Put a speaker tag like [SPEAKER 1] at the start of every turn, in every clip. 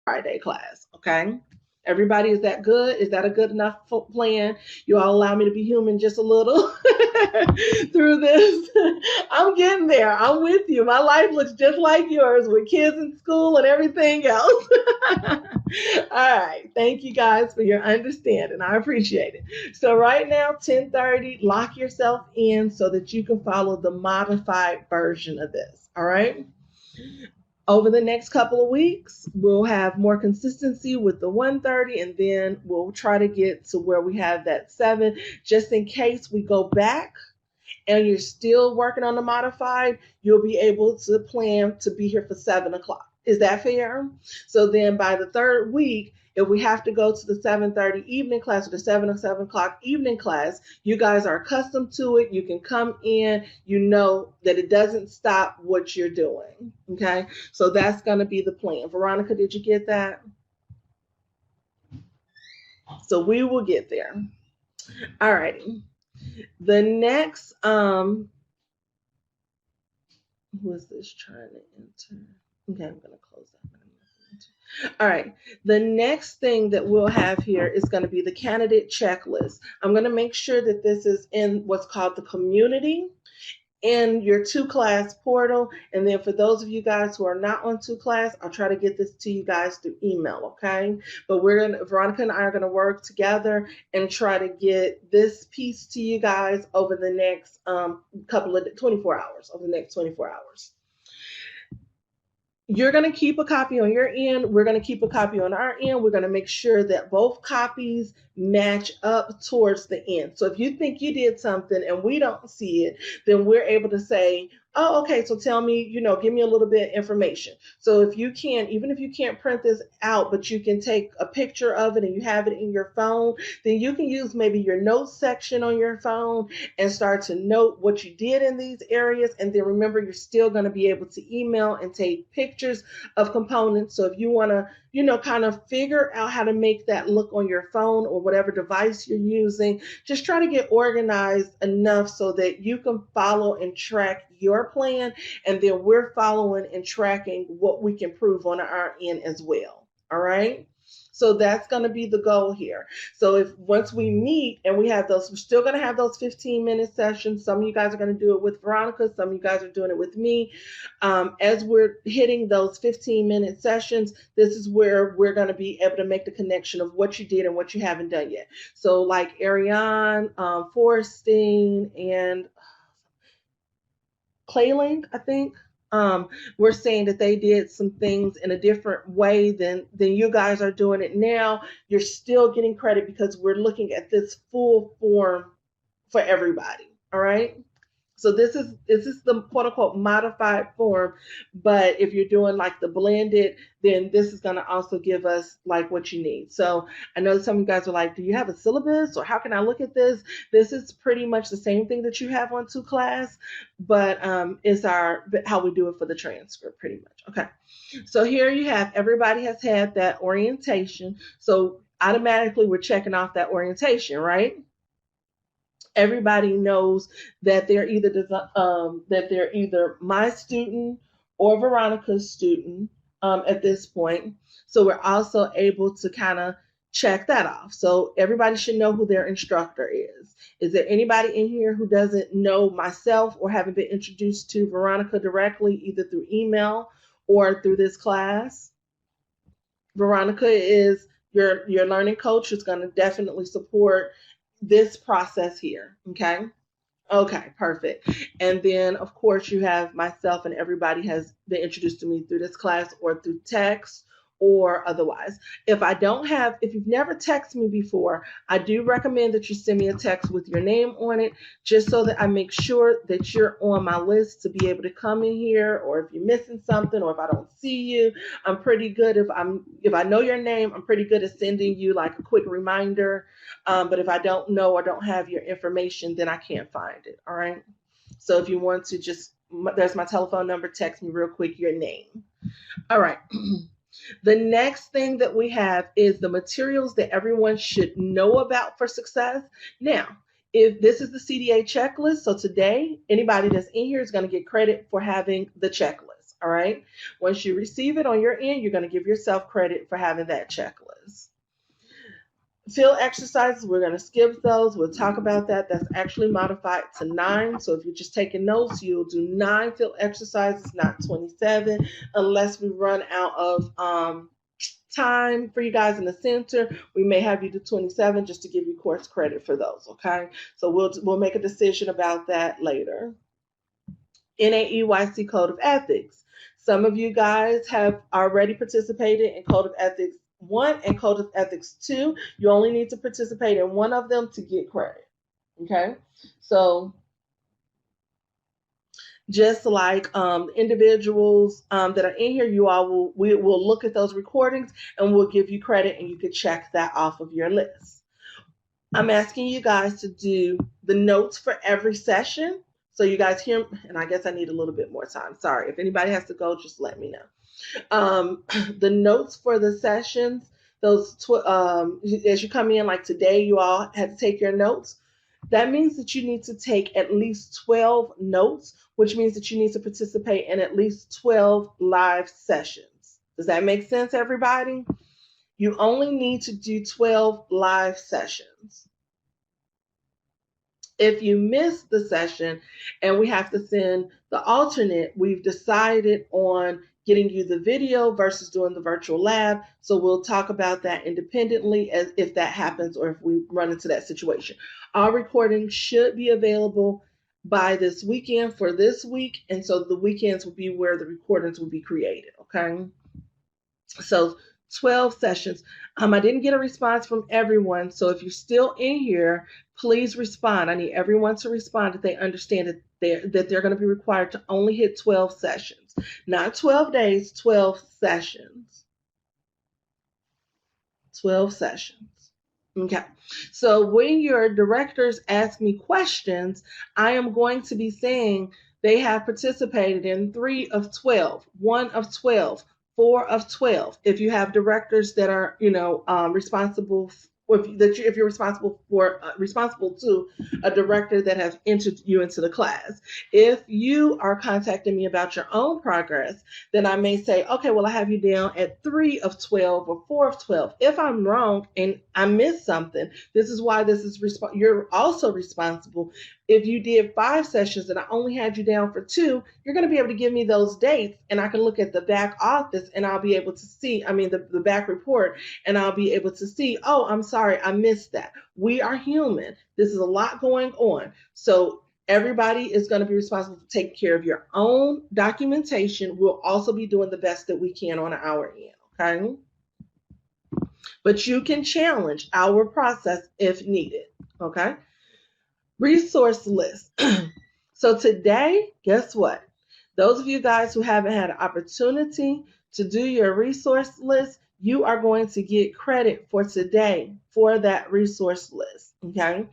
[SPEAKER 1] Friday class, okay? Everybody, is that good? Is that a good enough plan? You all allow me to be human just a little through this. I'm getting there. I'm with you. My life looks just like yours with kids in school and everything else. All right. Thank you guys for your understanding. I appreciate it. So right now, 10:30, lock yourself in so that you can follow the modified version of this. All right. Over the next couple of weeks, we'll have more consistency with the 1:30, and then we'll try to get to where we have that 7, just in case we go back and you're still working on the modified, you'll be able to plan to be here for 7 o'clock. Is that fair? So then by the third week, if we have to go to the 7:30 evening class or the 7 o'clock evening class, you guys are accustomed to it. You can come in, you know that it doesn't stop what you're doing. Okay. So that's going to be the plan. Veronica, did you get that? So we will get there. All righty. The next, who is this trying to enter? Okay, I'm going to close that. All right. The next thing that we'll have here is going to be the candidate checklist. I'm going to make sure that this is in what's called the community in your 2-class portal. And then for those of you guys who are not on 2-class, I'll try to get this to you guys through email, okay? But Veronica and I are gonna work together and try to get this piece to you guys over the next 24 hours, over the next 24 hours. You're going to keep a copy on your end. We're going to keep a copy on our end. We're going to make sure that both copies match up towards the end. So if you think you did something and we don't see it, then we're able to say, oh, okay, so tell me, give me a little bit of information. So if you can, even if you can't print this out, but you can take a picture of it and you have it in your phone, then you can use maybe your notes section on your phone and start to note what you did in these areas. And then remember, you're still going to be able to email and take pictures of components. So if you want to, kind of figure out how to make that look on your phone or whatever device you're using, just try to get organized enough so that you can follow and track your plan, and then we're following and tracking what we can prove on our end as well. All right. So that's going to be the goal here. So if once we meet and we have those, we're still going to have those 15-minute sessions. Some of you guys are going to do it with Veronica. Some of you guys are doing it with me. As we're hitting those 15-minute sessions, this is where we're going to be able to make the connection of what you did and what you haven't done yet. So like Ariane, Forrestine, and Clayling, I think. We're saying that they did some things in a different way than you guys are doing it now. You're still getting credit because we're looking at this full form for everybody. All right. So this is the quote unquote modified form, but if you're doing like the blended, then this is going to also give us like what you need. So I know some of you guys are like, do you have a syllabus or how can I look at this? This is pretty much the same thing that you have on 2-class, but it's how we do it for the transcript pretty much. Okay. So here you have, everybody has had that orientation. So automatically we're checking off that orientation, right? Everybody knows that they're either my student or Veronica's student at this point. So we're also able to kind of check that off. So everybody should know who their instructor is. Is there anybody in here who doesn't know myself or haven't been introduced to Veronica directly, either through email or through this class? Veronica is your learning coach who's going to definitely support this process here. Okay. Okay, perfect. And then of course you have myself, and everybody has been introduced to me through this class or through text or otherwise. If you've never texted me before, I do recommend that you send me a text with your name on it, just so that I make sure that you're on my list to be able to come in here, or if you're missing something, or if I don't see you, I'm pretty good. If I know your name, I'm pretty good at sending you like a quick reminder. But if I don't know or don't have your information, then I can't find it. All right. So if you want to there's my telephone number, text me real quick your name. All right. The next thing that we have is the materials that everyone should know about for success. Now, if this is the CDA checklist, so today, anybody that's in here is going to get credit for having the checklist. All right. Once you receive it on your end, you're going to give yourself credit for having that checklist. Field exercises, we're going to skip those. We'll talk about that. That's actually modified to 9. So if you're just taking notes, you'll do 9 field exercises, not 27, unless we run out of time for you guys in the center. We may have you do 27 just to give you course credit for those. Okay. So we'll make a decision about that later. NAEYC Code of Ethics. Some of you guys have already participated in Code of Ethics 1 and Code of Ethics 2. You only need to participate in one of them to get credit. Okay, so just like individuals that are in here, we will look at those recordings and we'll give you credit, and you can check that off of your list. I'm asking you guys to do the notes for every session. So you guys hear, and I guess I need a little bit more time. Sorry, if anybody has to go, just let me know. The notes for the sessions, those as you come in, like today, you all had to take your notes. That means that you need to take at least 12 notes, which means that you need to participate in at least 12 live sessions. Does that make sense, everybody? You only need to do 12 live sessions. If you miss the session and we have to send the alternate, we've decided on getting you the video versus doing the virtual lab. So we'll talk about that independently as if that happens or if we run into that situation. Our recording should be available by this weekend for this week. And so the weekends will be where the recordings will be created. Okay. So 12 sessions. I didn't get a response from everyone. So if you're still in here, please respond. I need everyone to respond that they understand that they're going to be required to only hit 12 sessions, not 12 days, 12 sessions. 12 sessions. Okay. So when your directors ask me questions, I am going to be saying they have participated in 3 of 12, 1 of 12, 4 of 12. If you have directors that are, responsible, if you're responsible to a director that has entered you into the class. If you are contacting me about your own progress, then I may say, okay, well, I have you down at 3 of 12 or 4 of 12. If I'm wrong and I missed something, this is why you're also responsible. If you did 5 sessions and I only had you down for 2, you're going to be able to give me those dates, and I can look at the back office and I'll be able to see, the back report, and I'll be able to see, oh, I'm sorry, I missed that. We are human. This is a lot going on. So everybody is going to be responsible for taking care of your own documentation. We'll also be doing the best that we can on our end, okay? But you can challenge our process if needed, okay? Resource list. So today, guess what? Those of you guys who haven't had an opportunity to do your resource list, you are going to get credit for today for that resource list, okay?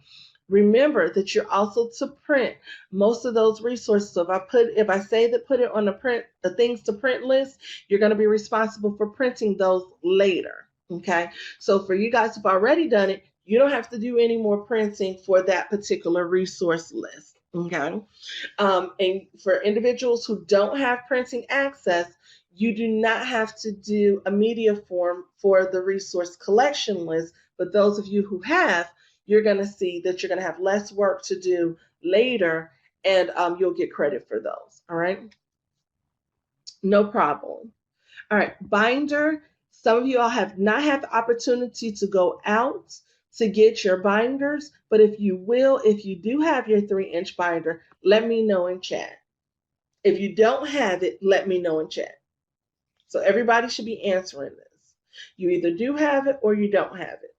[SPEAKER 1] Remember that you're also to print most of those resources. So if I say that put it on the things to print list, you're going to be responsible for printing those later, okay? So for you guys who've already done it, you don't have to do any more printing for that particular resource list, okay? And for individuals who don't have printing access, you do not have to do a media form for the resource collection list. But those of you who have, you're going to see that you're going to have less work to do later, and you'll get credit for those, all right? No problem. All right, binder. Some of you all have not had the opportunity to go out to get your binders, but if you do have your 3-inch binder, let me know in chat. If you don't have it, let me know in chat. So everybody should be answering this. You either do have it or you don't have it.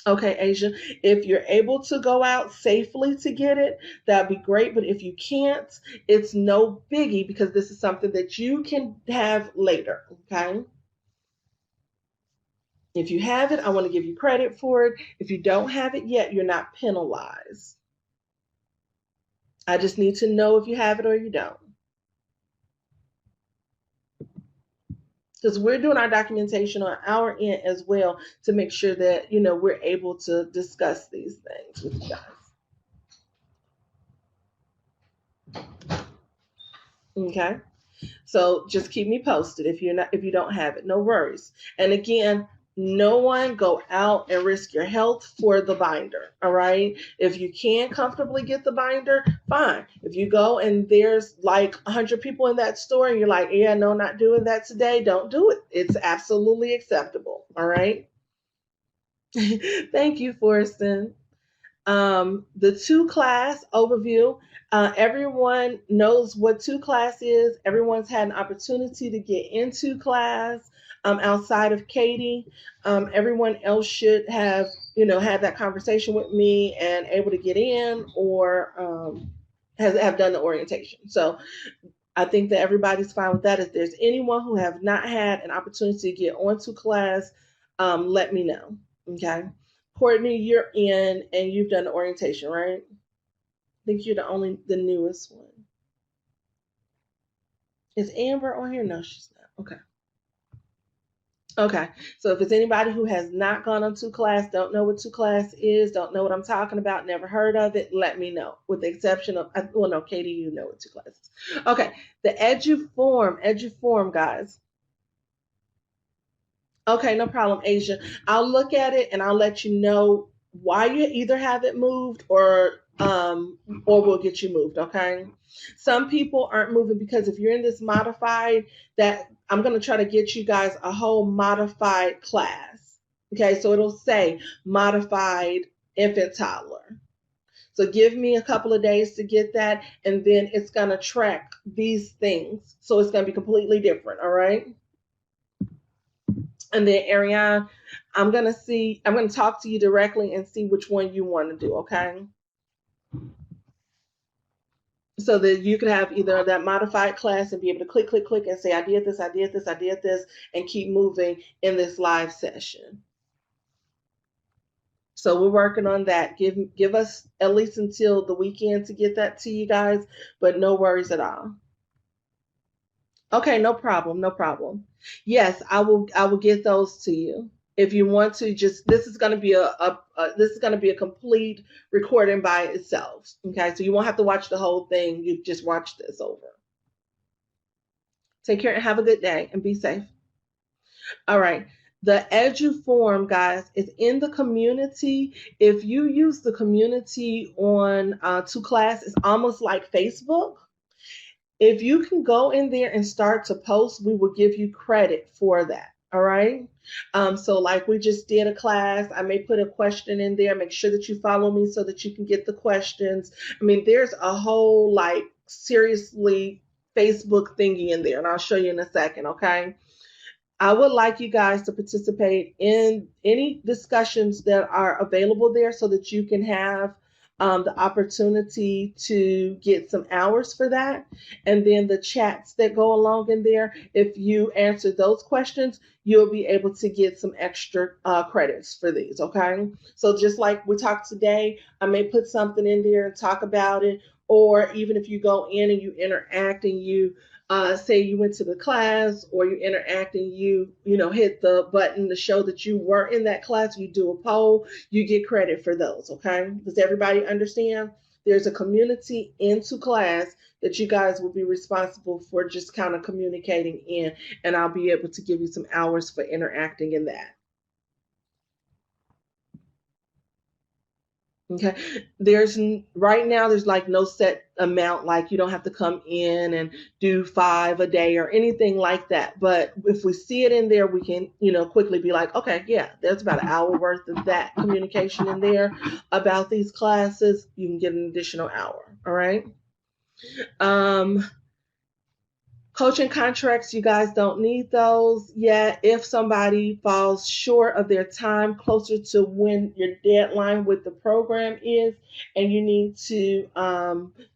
[SPEAKER 1] Okay, Asia, if you're able to go out safely to get it, that'd be great. But if you can't, it's no biggie because this is something that you can have later, okay? If you have it, I want to give you credit for it. If you don't have it yet, you're not penalized. I just need to know if you have it or you don't. Because we're doing our documentation on our end as well to make sure that, we're able to discuss these things with you guys. Okay. So just keep me posted if you don't have it. No worries. And again, no one go out and risk your health for the binder. All right. If you can't comfortably get the binder, fine. If you go and there's like 100 people in that store and you're like, yeah, no, not doing that today, don't do it. It's absolutely acceptable. All right. Thank you, Forston. The two class overview. Everyone knows what two class is. Everyone's had an opportunity to get into class outside of Katie. Everyone else should have, had that conversation with me and able to get in or have done the orientation. So I think that everybody's fine with that. If there's anyone who have not had an opportunity to get onto class, let me know. Okay. Courtney, you're in and you've done the orientation, right? I think you're the newest one. Is Amber on here? No, she's not. Okay. Okay. So if it's anybody who has not gone on two class, don't know what two class is, don't know what I'm talking about, never heard of it, let me know. With the exception of, well, no, Katie, you know what two class is. Okay. The EduForm, guys. Okay, no problem, Asia. I'll look at it and I'll let you know why you either have it moved or we'll get you moved, okay? Some people aren't moving because if you're in this modified, that I'm going to try to get you guys a whole modified class. Okay, so it'll say modified infant toddler. So give me a couple of days to get that, and then it's going to track these things. So it's going to be completely different, all right? And then Ariane, I'm going to talk to you directly and see which one you want to do, okay? So that you could have either that modified class and be able to click, click, click and say, I did this, I did this, I did this, and keep moving in this live session. So we're working on that. Give us at least until the weekend to get that to you guys, but no worries at all. Okay, no problem, no problem. Yes, I will get those to you. If you want to, just this is going to be a complete recording by itself. Okay, so you won't have to watch the whole thing. You just watch this over. Take care and have a good day and be safe. All right. The EduForm, guys, is in the community. If you use the community on to class, it's almost like Facebook. If you can go in there and start to post, we will give you credit for that. All right. So like we just did a class, I may put a question in there. Make sure that you follow me so that you can get the questions. I mean, there's a whole like seriously Facebook thingy in there, and I'll show you in a second. Okay. I would like you guys to participate in any discussions that are available there so that you can have the opportunity to get some hours for that. And then the chats that go along in there, if you answer those questions, you'll be able to get some extra credits for these, okay? So just like we talked today, I may put something in there and talk about it, or even if you go in and you interact and you say you went to the class or you interact and you hit the button to show that you were in that class, you do a poll, you get credit for those. Okay, does everybody understand? There's a community into class that you guys will be responsible for just kind of communicating in, and I'll be able to give you some hours for interacting in that. Okay. Right now there's like no set amount, like you don't have to come in and do 5 a day or anything like that. But if we see it in there, we can, quickly be like, okay, yeah, there's about an hour worth of that communication in there about these classes. You can get an additional hour. All right. Coaching contracts, you guys don't need those yet. If somebody falls short of their time closer to when your deadline with the program is and you need to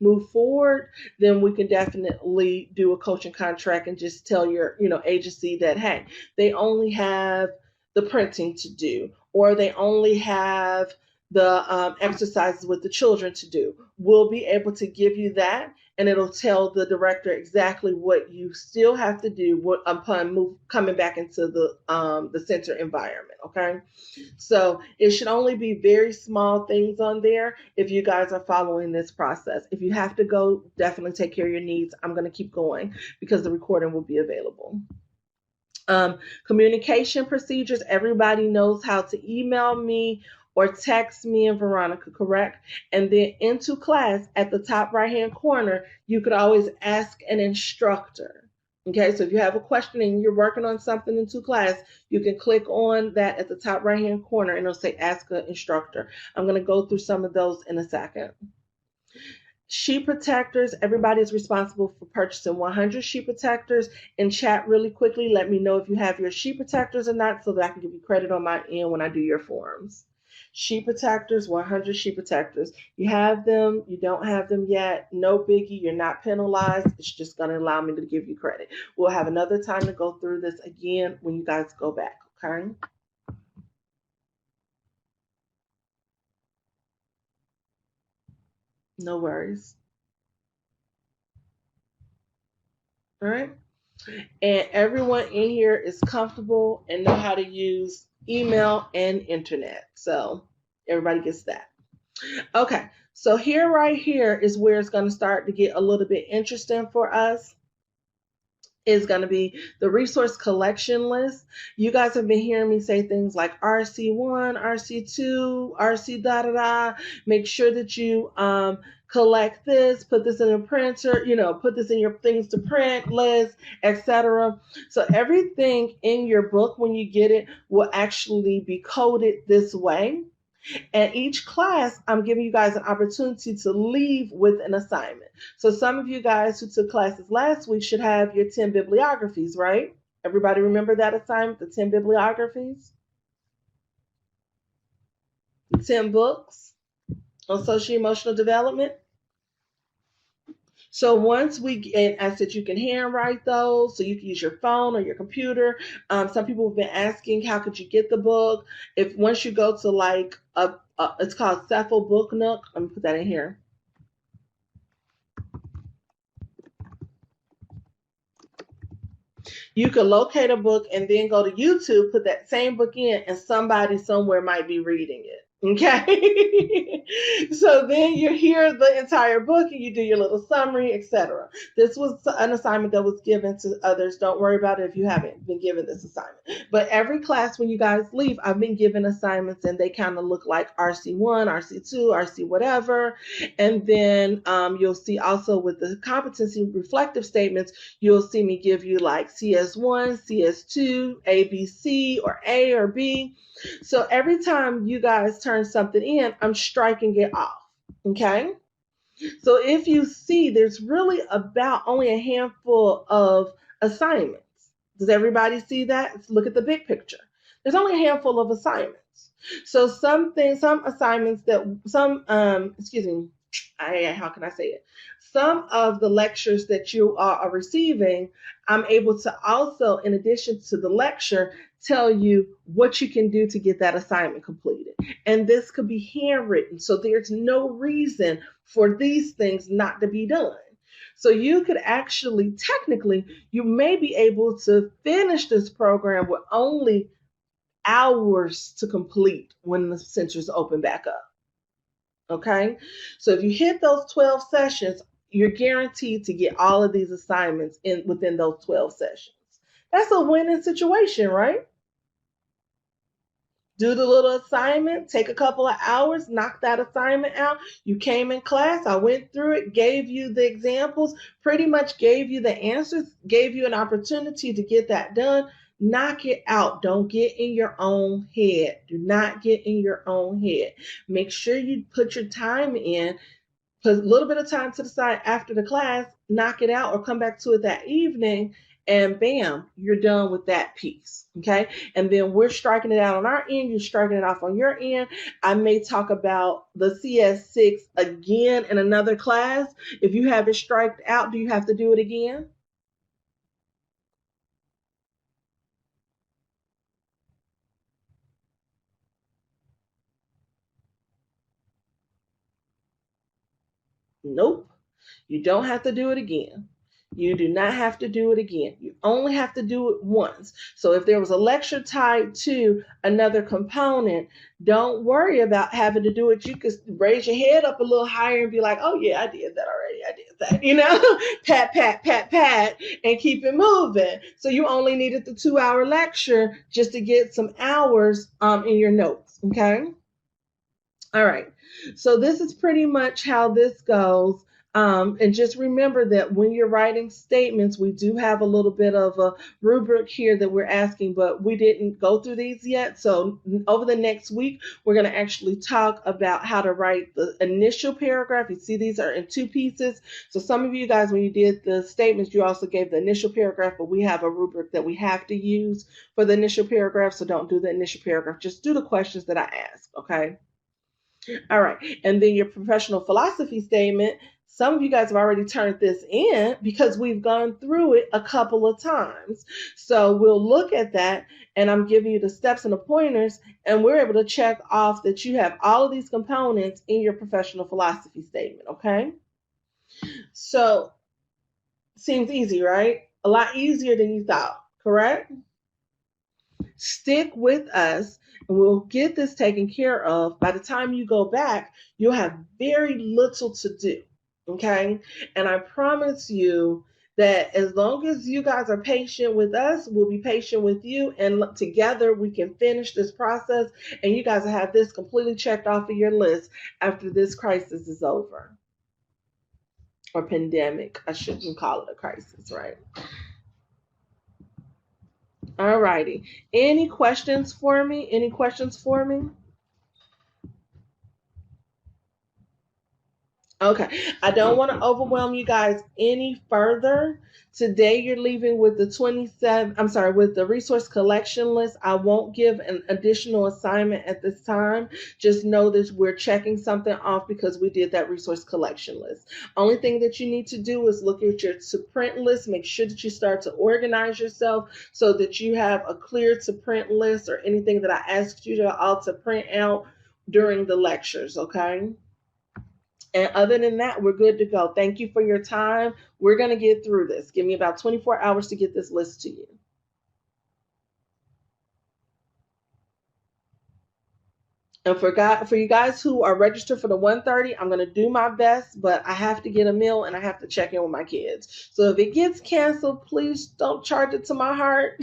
[SPEAKER 1] move forward, then we can definitely do a coaching contract and just tell your agency that, hey, they only have the printing to do, or they only have the exercises with the children to do. We'll be able to give you that, and it'll tell the director exactly what you still have to do upon coming back into the center environment. Okay, so it should only be very small things on there if you guys are following this process. If you have to go, definitely take care of your needs. I'm going to keep going because the recording will be available. Communication procedures, everybody knows how to email me or text me and Veronica, correct? And then into class at the top right hand corner, you could always ask an instructor. Okay, so if you have a question and you're working on something into class, you can click on that at the top right hand corner and it'll say ask an instructor. I'm going to go through some of those in a second. Sheet protectors, everybody's responsible for purchasing 100 sheet protectors. In chat really quickly, let me know if you have your sheet protectors or not so that I can give you credit on my end when I do your forms. Sheet protectors, 100 sheet protectors. You have them, you don't have them yet, no biggie, you're not penalized. It's just going to allow me to give you credit. We'll have another time to go through this again when you guys go back, okay? No worries. All right. And everyone in here is comfortable and know how to use email and internet. So everybody gets that. Okay, so here right here is where it's going to start to get a little bit interesting for us. Is going to be the resource collection list. You guys have been hearing me say things like RC1, RC2, RC da da da. Make sure that you collect this, put this in a printer, put this in your things to print list, etc. So everything in your book when you get it will actually be coded this way. And each class, I'm giving you guys an opportunity to leave with an assignment. So some of you guys who took classes last week should have your 10 bibliographies, right? Everybody remember that assignment, the 10 bibliographies? The 10 books on social emotional development. So once and I said you can handwrite those, so you can use your phone or your computer. Some people have been asking, how could you get the book? If once you go to like it's called Cephal Book Nook. Let me put that in here. You could locate a book and then go to YouTube, put that same book in, and somebody somewhere might be reading it. Okay. So then you hear the entire book and you do your little summary, etc. This was an assignment that was given to others. Don't worry about it if you haven't been given this assignment. But every class when you guys leave, I've been given assignments and they kind of look like RC1, RC2, RC whatever. And then you'll see also with the competency reflective statements, you'll see me give you like CS1, CS2, ABC, or A or B. So every time you guys turn something in, I'm striking it off. Okay. So if you see, there's really about only a handful of assignments. Does everybody see that? Let's look at the big picture. There's only a handful of assignments. So some assignments how can I say it? Some of the lectures that you are receiving, I'm able to also, in addition to the lecture, tell you what you can do to get that assignment completed. And this could be handwritten. So there's no reason for these things not to be done. So you could actually, technically, you may be able to finish this program with only hours to complete when the centers open back up. Okay, so if you hit those 12 sessions, you're guaranteed to get all of these assignments within those 12 sessions. That's a winning situation, right? Do the little assignment, take a couple of hours, knock that assignment out. You came in class, I went through it, gave you the examples, pretty much gave you the answers, gave you an opportunity to get that done. Knock it out. Don't get in your own head. Do not get in your own head. Make sure you put your time in. Put a little bit of time to the side after the class, knock it out or come back to it that evening, and bam, you're done with that piece. Okay. And then we're striking it out on our end. You're striking it off on your end. I may talk about the CS6 again in another class. If you have it striked out, do you have to do it again? Nope. You don't have to do it again. You do not have to do it again. You only have to do it once. So if there was a lecture tied to another component, don't worry about having to do it. You could raise your head up a little higher and be like, oh yeah, I did that already. I did that, pat, pat, pat, pat, and keep it moving. So you only needed the 2-hour lecture just to get some hours in your notes. Okay. All right. So this is pretty much how this goes. And just remember that when you're writing statements, we do have a little bit of a rubric here that we're asking, but we didn't go through these yet. So over the next week, we're going to actually talk about how to write the initial paragraph. You see, these are in 2 pieces. So some of you guys, when you did the statements, you also gave the initial paragraph, but we have a rubric that we have to use for the initial paragraph. So don't do the initial paragraph. Just do the questions that I ask. Okay. All right. And then your professional philosophy statement, some of you guys have already turned this in because we've gone through it a couple of times. So we'll look at that, and I'm giving you the steps and the pointers, and we're able to check off that you have all of these components in your professional philosophy statement. Okay. So seems easy, right? A lot easier than you thought, correct? Stick with us and we'll get this taken care of. By the time you go back, you'll have very little to do. Okay. And I promise you that as long as you guys are patient with us, we'll be patient with you. And together we can finish this process. And you guys will have this completely checked off of your list after this crisis is over. Or pandemic. I shouldn't call it a crisis, right? All righty. Any questions for me? Any questions for me? Okay. I don't want to overwhelm you guys any further. Today you're leaving with the 27, I'm sorry, with the resource collection list. I won't give an additional assignment at this time. Just know that we're checking something off because we did that resource collection list. Only thing that you need to do is look at your to print list. Make sure that you start to organize yourself so that you have a clear to print list or anything that I asked you to all to print out during the lectures. Okay. And other than that, we're good to go. Thank you for your time. We're going to get through this. Give me about 24 hours to get this list to you. And for you guys who are registered for the 1:30, I'm going to do my best, but I have to get a meal and I have to check in with my kids. So if it gets canceled, please don't charge it to my heart.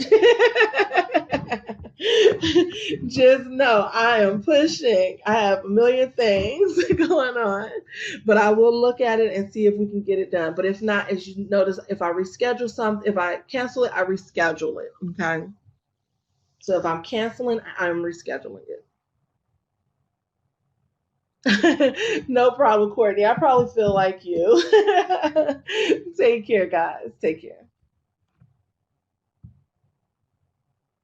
[SPEAKER 1] Just know I am pushing. I have a million things going on, but I will look at it and see if we can get it done. But if not, as you notice, if I reschedule something, if I cancel it, I reschedule it. Okay. So if I'm canceling, I'm rescheduling it. No problem, Courtney. I probably feel like you. Take care, guys. Take care.